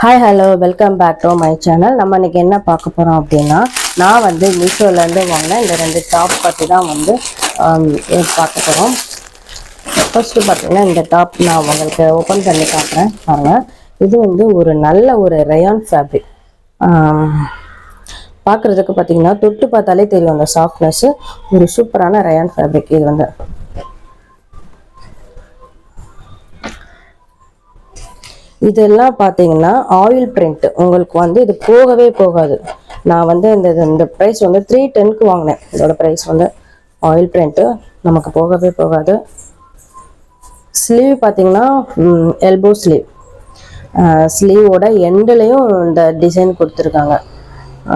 Hi hello welcome back to my channel. நம்ம இன்னைக்கு என்ன பார்க்க போகிறோம் அப்படின்னா, நான் வந்து மீஷோலேருந்து வாங்கின இந்த 2 டாப் பற்றி தான் வந்து பார்க்க போகிறோம். ஃபர்ஸ்ட்டு பார்த்தீங்கன்னா இந்த டாப் நான் உங்களுக்கு ஓப்பன் பண்ணி காட்டுறேன் பாருங்கள். இது வந்து ஒரு நல்ல ஒரு ரயான் ஃபேப்ரிக். பார்க்குறதுக்கு பார்த்தீங்கன்னா தொட்டு பார்த்தாலே தெரியும் அந்த சாஃப்ட்னஸ்ஸு. ஒரு சூப்பரான ரயான் ஃபேப்ரிக். இது வந்து இதெல்லாம் பார்த்தீங்கன்னா ஆயில் பிரிண்ட். உங்களுக்கு வந்து இது போகவே போகாது. நான் வந்து இந்த ப்ரைஸ் வந்து 310க்கு வாங்கினேன். இதோட ப்ரைஸ் வந்து ஆயில் பிரிண்ட்டு நமக்கு போகவே போகாது. ஸ்லீவ் பார்த்தீங்கன்னா எல்போ ஸ்லீவ். ஸ்லீவோட எண்டுலேயும் இந்த டிசைன் கொடுத்துருக்காங்க.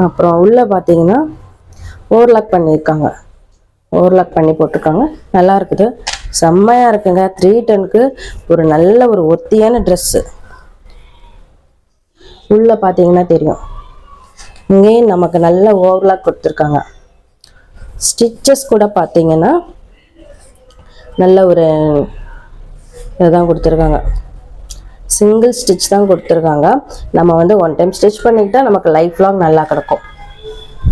அப்புறம் உள்ளே பார்த்தீங்கன்னா ஓவர்லாக் பண்ணியிருக்காங்க. ஓவர்லாக் பண்ணி போட்டிருக்காங்க. நல்லா இருக்குது, செம்மையாக இருக்குங்க. 310க்கு ஒரு நல்ல ஒரு ஒத்தியான ட்ரெஸ்ஸு. உள்ளே பார்த்தீங்கன்னா தெரியும், இங்கேயும் நமக்கு நல்ல ஓவர்லாக் கொடுத்துருக்காங்க. ஸ்டிச்சஸ் கூட பார்த்தீங்கன்னா நல்ல ஒரு இதுதான் கொடுத்துருக்காங்க. சிங்கிள் ஸ்டிச் தான் கொடுத்துருக்காங்க. நம்ம வந்து ஒன் டைம் ஸ்டிச் பண்ணிக்கிட்டால் நமக்கு லைஃப் லாங் நல்லா கிடக்கும்.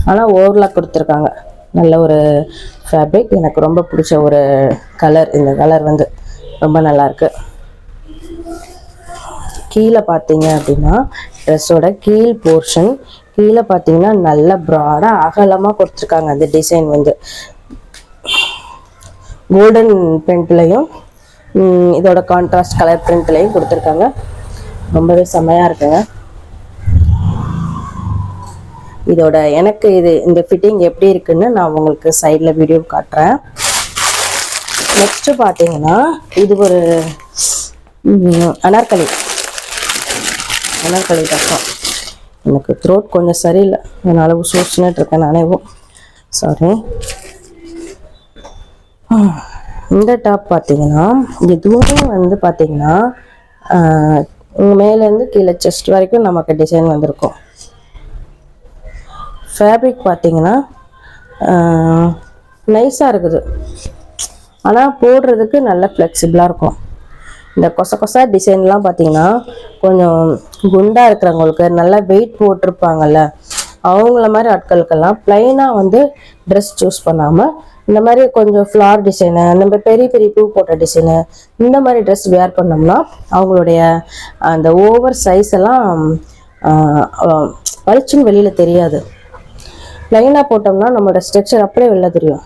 ஆனால் ஓவர்லாக் கொடுத்துருக்காங்க. நல்ல ஒரு ஃபேப்ரிக். எனக்கு ரொம்ப பிடிச்ச ஒரு கலர். இந்த கலர் வந்து ரொம்ப நல்லாயிருக்கு. கீழே பார்த்தீங்க அப்படின்னா ட்ரெஸ்ஸோட கீழ் போர்ஷன் கீழே பார்த்தீங்கன்னா நல்ல ப்ராடாக அகலமாக கொடுத்துருக்காங்க. அந்த டிசைன் வந்து கோல்டன் பிரிண்ட்லையும் இதோட கான்ட்ராஸ்ட் கலர் பிரிண்ட்லையும் கொடுத்துருக்காங்க. ரொம்பவே செம்மையாக இருக்குங்க. இதோட எனக்கு இந்த ஃபிட்டிங் எப்படி இருக்குன்னு நான் உங்களுக்கு சைடில் வீடியோ காட்டுறேன். நெக்ஸ்ட்டு பார்த்தீங்கன்னா இது ஒரு அனார்கலி கஷ்டம். எனக்கு த்ரோட் கொஞ்சம் சரியில்லை, அதனால சோச்சுன்னுட்டு இருக்கேன் நானேவும். சாரி. இந்த டாப் பார்த்தீங்கன்னா இதுவும் வந்து பார்த்தீங்கன்னா மேலேருந்து கீழே செஸ்ட் வரைக்கும் நமக்கு டிசைன் வந்திருக்கும். ஃபேப்ரிக் பார்த்தீங்கன்னா நைஸாக இருக்குது, ஆனால் போடுறதுக்கு நல்ல ஃப்ளெக்சிபிளாக இருக்கும். இந்த கொசா டிசைன்லாம் பார்த்தீங்கன்னா கொஞ்சம் குண்டாக இருக்கிறவங்களுக்கு நல்லா வெயிட் போட்டிருப்பாங்கல்ல, அவங்கள மாதிரி ஆட்களுக்கெல்லாம் ப்ளைனாக வந்து ட்ரெஸ் சூஸ் பண்ணாமல் இந்த மாதிரி கொஞ்சம் ஃப்ளார் டிசைனு, நம்ம பெரிய பெரிய பூ போட்ட டிசைனு, இந்த மாதிரி ட்ரெஸ் வேர் பண்ணோம்னா அவங்களுடைய அந்த ஓவர் சைஸ் எல்லாம் பளிச்சுன்னு வெளியில் தெரியாது. ப்ளைனாக போட்டோம்னா நம்மளோட ஸ்ட்ரக்சர் அப்படியே வெளில தெரியும்.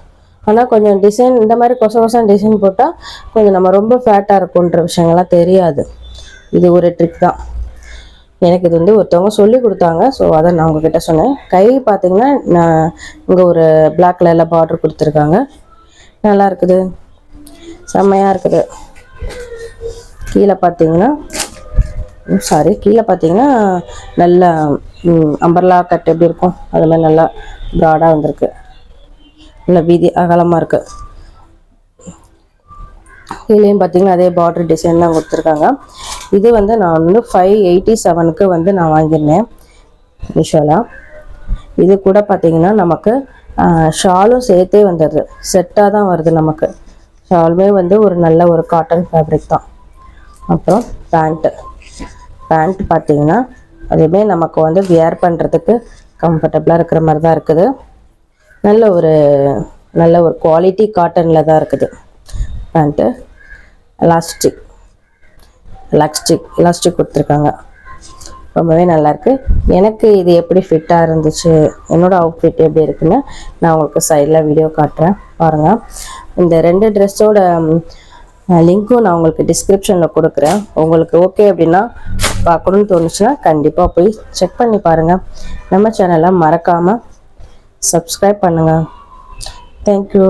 ஆனால் கொஞ்சம் டிசைன் இந்த மாதிரி கொசம் டிசைன் போட்டால் கொஞ்சம் நம்ம ரொம்ப ஃபேட்டாக இருக்குன்ற விஷயங்கள்லாம் தெரியாது. இது ஒரு ட்ரிக் தான். எனக்கு இது வந்து ஒருத்தவங்க சொல்லி கொடுத்தாங்க. ஸோ அதை நான் உங்ககிட்ட சொன்னேன். கை பார்த்தீங்கன்னா நான் இங்கே ஒரு பிளாக் கலரில் பார்டர் கொடுத்துருக்காங்க. நல்லா இருக்குது, செம்மையாக இருக்குது. கீழே பார்த்தீங்கன்னா நல்லா அம்பர்லா கட் எப்படி இருக்கும் அது மாதிரி நல்லா ப்ராடாக வந்திருக்கு. நல்ல வீதி அகலமாக இருக்குது. கீழேயும் பார்த்தீங்கன்னா அதே பார்டர் டிசைன் தான் கொடுத்துருக்காங்க. இது வந்து நான் வந்து 587க்கு வந்து நான் வாங்கியிருந்தேன் மீஷோவில். இது கூட பார்த்தீங்கன்னா நமக்கு ஷாலும் சேர்த்தே வந்துடுது, செட்டாக தான் வருது. நமக்கு ஷாலுமே வந்து ஒரு நல்ல ஒரு காட்டன் ஃபேப்ரிக் தான். அப்புறம் பேண்ட் பார்த்தீங்கன்னா அதுவுமே நமக்கு வந்து வியர் பண்ணுறதுக்கு கம்ஃபர்டபுளாக இருக்கிற மாதிரி தான் இருக்குது. நல்ல ஒரு குவாலிட்டி காட்டனில் தான் இருக்குது பேண்ட்டு. எலாஸ்டிக் கொடுத்துருக்காங்க. ரொம்பவே நல்லாயிருக்கு. எனக்கு இது எப்படி ஃபிட்டாக இருந்துச்சு, என்னோடய அவுட்ஃபிட் எப்படி இருக்குன்னு நான் உங்களுக்கு சைடில் வீடியோ காட்டுறேன் பாருங்கள். இந்த 2 ட்ரெஸ்ஸோட லிங்க்கும் நான் உங்களுக்கு டிஸ்கிரிப்ஷனில் கொடுக்குறேன். உங்களுக்கு ஓகே அப்படின்னா பார்க்கணுன்னு தோணுச்சுன்னா கண்டிப்பாக போய் செக் பண்ணி பாருங்கள். நம்ம சேனலை மறக்காமல் சப்ஸ்கிரைப் பண்ணுங்கள். தேங்க்யூ.